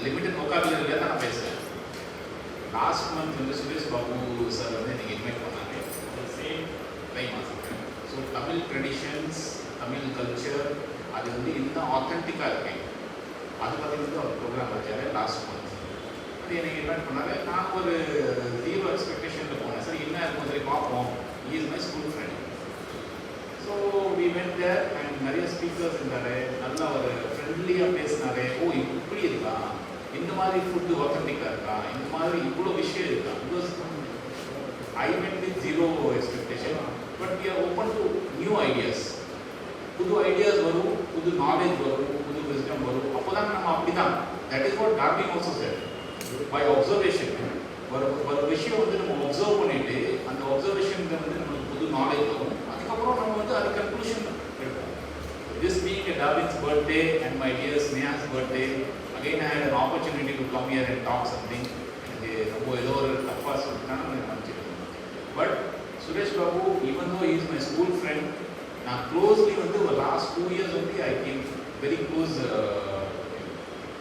Limited வொக்காபுலரியில் தான் நான் பேசுவேன். லாஸ்ட் மந்த் வந்து சுரேஷ் பாபு சார் வந்து எனக்கு இன்வைட் பண்ணாங்க. சேம் டைம் ஆசைப்பேன். So Tamil traditions, Tamil culture அது வந்து இன்னும் ஆத்தென்டிக்காக இருக்கேன். அது பற்றி வந்து அவர் ப்ரோக்ராம் வச்சார் லாஸ்ட் மந்த். அது எனக்கு இன்வைட் பண்ணாரு. நான் ஒரு 0 எக்ஸ்பெக்டேஷனில் போனேன். சரி என்ன இருக்கும் சரி பார்ப்போம். He is my school friend. So we went there and நிறைய ஸ்பீக்கர்ஸ் இருந்தார். நல்லா ஒரு ஃப்ரெண்ட்லியாக பேசினாரு. ஓ இப்படி இருக்கா, இந்த மாதிரி ஃபுட்டு ஆத்தென்டிக்காக இருக்கா, இந்த மாதிரி இவ்வளோ விஷயம் இருக்கா. Because I went with 0 expectation. But we are open to new ideas. புது ஐடியாஸ் வரும், புது நாலேஜ் வரும், புது விஸ்டம் வரும். அப்போ தான் நம்ம அப்படி தான். That is what Darwin also said. By observation ஒரு விஷயம் வந்து நம்ம அப்சர்வ் பண்ணிட்டு அந்த அப்சர்வேஷன் வந்து நம்மளுக்கு புது நாலேஜ் வரும். அதுக்கப்புறம் நம்ம வந்து அது கன்க்ளூஷன் எடுப்போம். This being Darwin's birthday and my dear Sneha's birthday, again I had an opportunity to come here and talk something. எனக்கு ரொம்ப ஏதோ ஒரு தப்பாக சொல்லிட்டான்னு எனக்கு நினச்சிருக்கேன். But Suresh Babu even though is my school friend, நான் க்ளோஸ்லி வந்து ஒரு லாஸ்ட் 2 years வந்து I came very close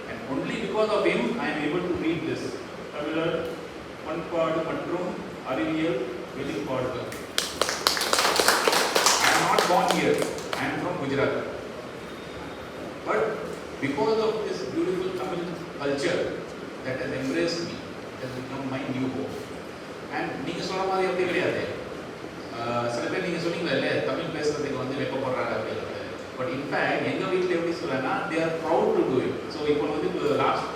and only because of him I am able to read this தமிழர் பண்பாடு மற்றும் அறிவியல் வெளிப்பாடு. I am not born here, I am from Gujarat. But because of this beautiful Tamil culture that has embraced me, it has become my new home. And நீங்கள் சொல்கிற மாதிரி அப்படி கிடையாது. சில பேர் நீங்கள் சொன்னீங்களா இல்லை தமிழ் பேசுகிறதுக்கு வந்து வெப்பப்படுறாங்க அப்படிங்கிறது. பட் இன்ஃபேக்ட் எங்கள் வீட்டில் எப்படி சொல்லனா they are proud to do it. So இப்போ வந்து லாஸ்ட்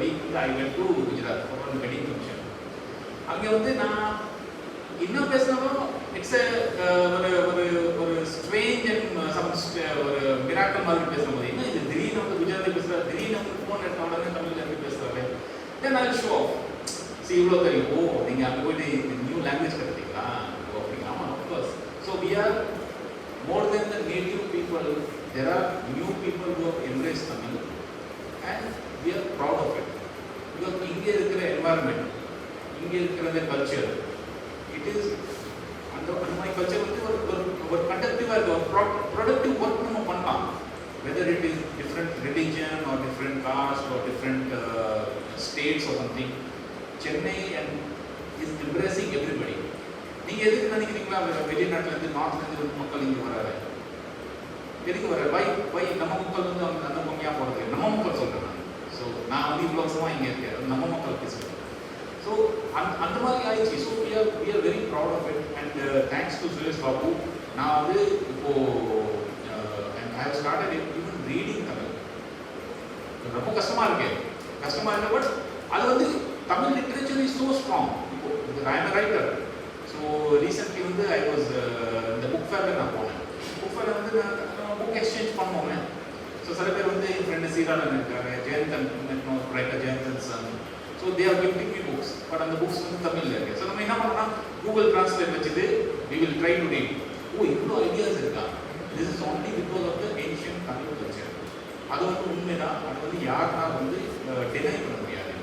வீக் வந்து I went to Gujarat for one wedding function. அங்கே வந்து நான் என்ன பேசினாலும் இட்ஸ் ஒரு ஒரு ஒரு ஸ்ட்ரேஞ்ச் அண்ட் ஒரு மிராக்கல் மாதிரி பேசுகிற மாதிரி. என்ன இது திடீர்னு வந்து குஜராத்தி பேசுகிறார், திடீர்னு வந்து ஃபோன் எடுத்த உடனே தமிழில் எப்படி பேசுகிறாரு. தென் ஐ ஷோ சி இவ்வளோ தெரியும். ஓ நீங்கள் அங்கே போயிட்டு நியூ லாங்குவேஜ் கற்றுக்கிட்டீங்களா அப்படிங்களா? ஆமாம் of course. So we are more than the native people, there are new people who have embraced Tamil and we are proud of it. Because இங்கே இருக்கிற environment, இங்கே இருக்கிற culture, it is அந்த மாதிரி கல்ச்சர் வந்து ஒரு கண்டக்டிவாக இருக்க ஒரு ப்ரொடக்டிவ் ஒர்க் நம்ம பண்ணலாம். whether it is different religion or different caste or different states or something, Chennai and is embracing everybody. நீங்கள் எதுக்கு நினைக்கிறீங்களா வெளிநாட்டிலேருந்து நார்த்லேருந்து மக்கள் இங்கே வராது? எதுக்கு வர வை நம்ம மக்கள் வந்து அவங்க அந்த கம்மியாக போகிறது நம்ம மக்கள் சொல்கிறேன் நான். ஸோ நான் வந்து இவ்வளோ வருஷமாக இங்கே இருக்கேன், நம்ம மக்கள் பேசுகிறேன். ஸோ அந்த மாதிரி ஆயிடுச்சு. So we are very proud of it and thanks to Suresh Babu நான் வந்து இப்போது and I have started even reading Tamil. ரொம்ப கஷ்டமாக இருக்கு பட் அது வந்து Tamil literature is so strong. இப்போ I am writer. So recently வந்து ஐ வாஸ் இந்த புக் ஃபேரில் நான் போனேன். புக் ஃபேரில் வந்து நான் புக் எக்ஸ்சேஞ்ச் பண்ணுவோமே. ஸோ சில பேர் வந்து என் ஃப்ரெண்டு சீராளன் இருக்காரு, Jayanthan writer Jayanthan son. So they are giving me books. But அந்த புக்ஸ் வந்து தமிழில் இருக்குது. ஸோ நம்ம என்ன பண்ணோம்னா கூகுள் டிரான்ஸ்லேட் வச்சுட்டு we will try to read. ஓ இவ்வளோ ஐடியாஸ் இருக்கா. This is only because of the ancient Tamil culture. அது வந்து உண்மைதான். அது வந்து யாருனா வந்து டினை பண்ண முடியாது.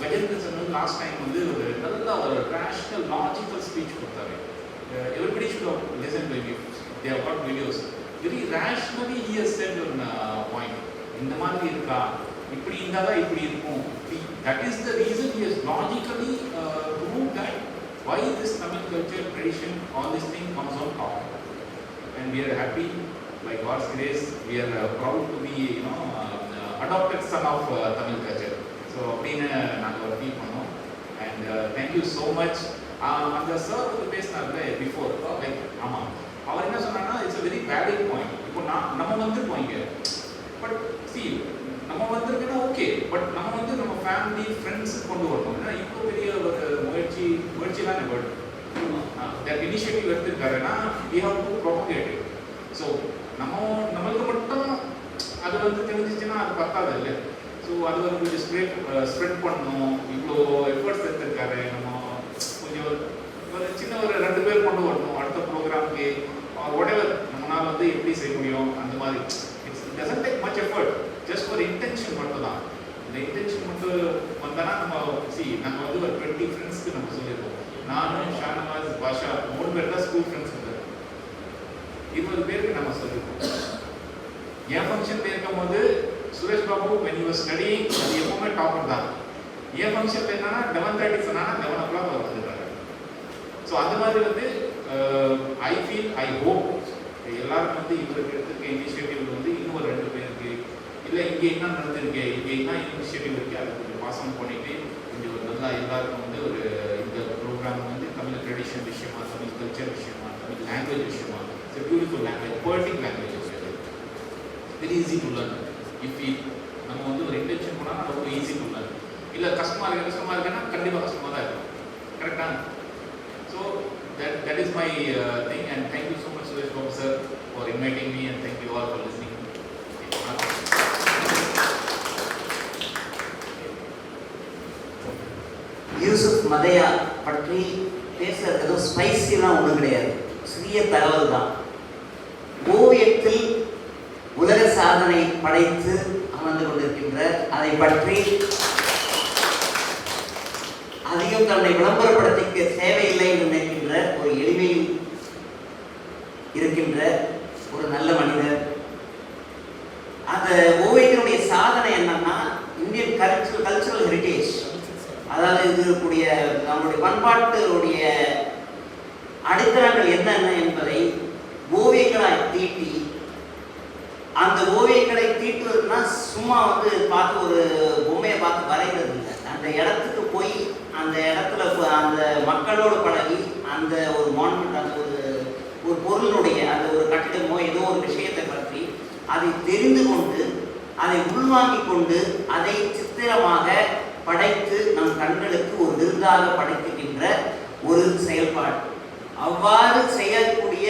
கஜேந்திரன் சார் வந்து லாஸ்ட் டைம் வந்து ஒரு நல்ல ஒரு ரேஷனல் லாஜிக்கல் ஸ்பீச் கொடுத்தாரு. Everybody should have listen to him. They have got videos. Very rationally he has said one point. இந்த மாதிரி இருக்கா, இப்படி இருந்தால் தான் இப்படி இருக்கும். That is the reason he has logically prove that why this Tamil culture tradition all this thing comes on top. And we are happy by God's grace. We are proud to be adapted son of Tamil culture. So அப்படின்னு நாங்கள் ஒரு feel பண்ணோம். And thank you so much. அந்த sir வந்து பேசினார்ல before like ஆமாம் அவர் என்ன சொன்னாங்கன்னா it's a very valid point. இப்போ நம்ம வந்துருக்கோம் இங்கே. பட் சி நம்ம வந்திருக்குன்னா ஓகே. பட் நம்ம வந்து நம்ம ஃபேமிலி ஃப்ரெண்ட்ஸுக்கு கொண்டு வரணும். ஏன்னா இப்போ பெரிய ஒரு முயற்சிலாம் வேர்டு தட் இனிஷியேட்டிவ் எடுத்துருக்காருன்னா we have to propagate it. So நம்மளுக்கு மட்டும் அது வந்து தெரிஞ்சிச்சுன்னா அது பத்தாது இல்லை. ஸோ அது வந்து கொஞ்சம் ஸ்ப்ரெட் பண்ணணும். இவ்வளோ எஃபர்ட்ஸ் எடுத்துருக்காரு. நம்ம கொஞ்சம் ஒரு சின்ன ஒரு 2 பேர் கொண்டு வரணும் அடுத்த ப்ரோக்ராமுக்கு. whatever நம்மளால் வந்து எப்படி செய்ய முடியும் அந்த மாதிரி. It's doesn't take much effort. Just ஒரு இன்டென்ஷன் மட்டும் தான். இந்த இன்டென்ஷன் மட்டும் வந்தானா நம்ம நம்ம வந்து ஒரு 20 ஃப்ரெண்ட்ஸ்க்கு நம்ம சொல்லியிருக்கோம். நானும் ஷானவாஸ் பாஷா 3 பேர் தான் ஸ்கூல் ஃப்ரெண்ட்ஸ் இருந்தார். 20 பேருக்கு நம்ம சொல்லியிருக்கோம். என் ஃபங்க்ஷன் இருக்கும்போது Suresh Babu when he was studying அது எப்பவுமே டாப்பர் தான். ஏன் ஃபங்க்ஷன்ல என்னன்னா 11:30 சொன்னா 11 o'clock அவர் வந்துட்டாரு. ஸோ அந்த மாதிரி வந்து ஐ ஃபீல் ஐ ஹோப் எல்லாரும் வந்து இவருக்கு எடுத்துருக்க இனிஷியேட்டிவ் வந்து இன்னும் ஒரு 2 பேருக்கு இல்லை இங்கே என்ன நடந்திருக்கு, இங்கே என்ன இனிஷியேட்டிவ் இருக்குது அதை கொஞ்சம் பாசம் பண்ணிட்டு கொஞ்சம் ஒரு நல்லா எல்லாருக்கும் வந்து ஒரு இந்த ப்ரோக்ராம் வந்து தமிழ் ட்ரெடிஷன் விஷயமா, தமிழ் கல்ச்சர் விஷயமா, தமிழ் லாங்குவேஜ் விஷயமா, it's beautiful language, poetic language very easy to learn. If நம்ம வந்து ஒரு இன்டென்ஷன் போனால் ரொம்ப ஈஸி டு லேர்ன். இல்லை கஷ்டமாக இருக்குன்னா கண்டிப்பாக கஷ்டமாக தான் இருக்கும். கரெக்டா? So that is my thing, and thank you so much Suresh Babu sir for inviting me, and thank you all for listening. Yusuf மதையா பற்றி பேசுறது ஏதோ ஸ்பைசிலாம் ஒன்றும் கிடையாது, சிறிய தகவல் தான். ஓவியத்தில் உலக சாதனை படைத்து அமர்ந்து கொண்டிருக்கின்ற, அதை பற்றி அதிகம் தன்னை விளம்பரப்படுத்திக்க தேவையில்லை என்று நினைக்கின்ற ஒரு எளிமையில் இருக்கின்ற ஒரு நல்ல மனிதர். அந்த ஓவியத்தினுடைய சாதனை என்னன்னா இந்தியன் கல்ச்சுரல் ஹெரிட்டேஜ், அதாவது இது இருக்கக்கூடிய நம்மளுடைய பண்பாட்டுடைய அடித்தளங்கள் என்னென்ன என்பதை ஓவியங்களாய் தீட்டி, அந்த ஓவியங்களை தீட்டுவதுன்னா சும்மா வந்து பார்த்து ஒரு பொம்மையை பார்த்து வரைகிறது இல்லை. அந்த இடத்துக்கு போய் அந்த இடத்துல அந்த மக்களோடு பழகி அந்த ஒரு மானுமெண்ட், அந்த ஒரு பொருளினுடைய அந்த ஒரு கட்டிடமோ ஏதோ ஒரு விஷயத்தை பற்றி அதை தெரிந்து கொண்டு அதை உள்வாங்கிக் கொண்டு அதை சித்திரமாக படைத்து நம் கண்களுக்கு ஒரு விருந்தாக படைக்கின்ற ஒரு செயல்பாடு. அவ்வாறு செய்யக்கூடிய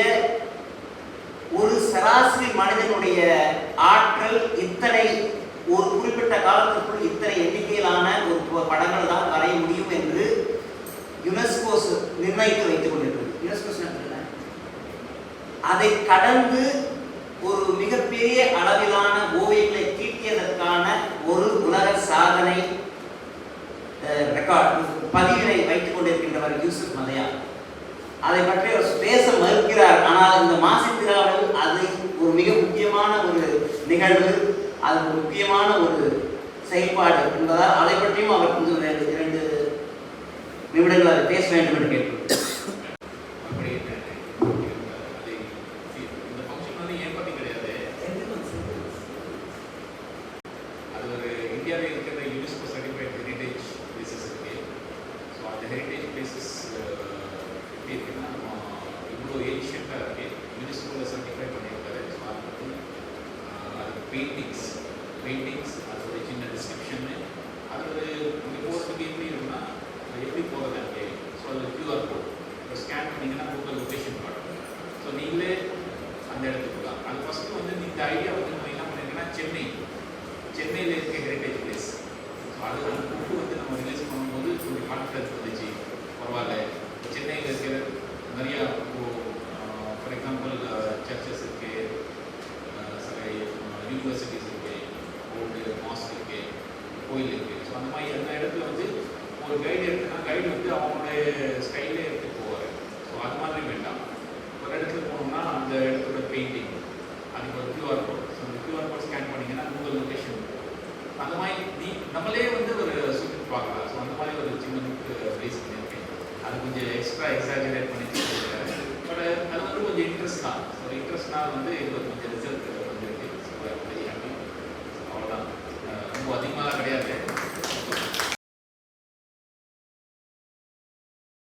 ஒரு சராசரி மனிதனுடைய ஆற்றல் இத்தனை ஒரு குறிப்பிட்ட காலத்திற்குள் இத்தனை எண்ணிக்கையிலான ஒரு படங்கள் தான் வரைய முடியும் என்று யுனெஸ்கோ நிர்ணயித்து வைத்துக் கொண்டிருக்கிறது. யுனெஸ்கோ அதை கடந்து ஒரு மிகப்பெரிய அளவிலான ஓவியங்களை தீட்டியதற்கான ஒரு உலக சாதனை ரெக்கார்ட் பதிவினை வைத்துக் கொண்டிருக்கின்றவர் யூசுப் மதையா. அதை பற்றி அவர் பேச மறுக்கிறார். ஆனால் இந்த மாசித்திராவில் அது ஒரு மிக முக்கியமான ஒரு நிகழ்வு, அது ஒரு முக்கியமான ஒரு செயல்பாடு என்பதால் அதை பற்றியும் அவர் கொஞ்சம் 2 நிமிடங்கள் அதை பேச வேண்டும் என்று கேட்கிறேன். பெயிண்டிங்ஸ் அதோட சின்ன டிஸ்கிரிப்ஷனு அதோட போகிறதுக்கு எப்படி இருக்குன்னா எப்படி போகிறது அங்கே. ஸோ அதில் QR கோட் இப்போ ஸ்கேன் பண்ணிங்கன்னா கூகுள் லொக்கேஷன் காட்டும். ஸோ நீங்களே அந்த இடத்துக்கு போகலாம். அது ஃபஸ்ட்டு வந்து இந்த ஐடியா வந்து நம்ம என்ன பண்ணியிருக்கேன்னா சென்னையில் இருக்க ஹெரிட்டேஜ் பிளேஸ். ஸோ அது அந்த புக்கு வந்து நம்ம ரிலீஸ் பண்ணும்போது கொஞ்சம் கான்ஃபிடன்ஸ் வந்துச்சு. பரவாயில்ல, சென்னையில் இருக்கிற நிறையா ஃபார் எக்ஸாம்பிள் சர்ச்சஸ் இருக்குது, சில யூனிவர்சிட்டிஸ் இருக்குது, ஓல்டு மாஸ்க் இருக்குது, கோயில் இருக்குது. ஸோ அந்த மாதிரி அந்த இடத்துல வந்து ஒரு கைடு இருக்குன்னா கைடு வந்து அவங்களுடைய ஸ்டைலே எடுத்துகிட்டு போவார். ஸோ அது மாதிரி வேண்டாம். ஒரு இடத்துல போனோம்னா அந்த இடத்தோட பெயிண்டிங், அதுக்கு ஒரு QR கோட். ஸோ அந்த QR கோட் ஸ்கேன் பண்ணிங்கன்னா கூகுள் லொக்கேஷன் அந்த மாதிரி நம்மளே வந்து ஒரு சுற்றி பார்க்கலாம். ஸோ அந்த மாதிரி ஒரு சின்ன புக்கு ரிலீஸ் பண்ணியிருக்கேன். அது கொஞ்சம் எக்ஸ்ட்ரா எக்ஸாஜரேட் பண்ணி பட் அது வந்து கொஞ்சம் இன்ட்ரெஸ்ட் தான். ஸோ இன்ட்ரெஸ்ட்னால் வந்து இது கொஞ்சம்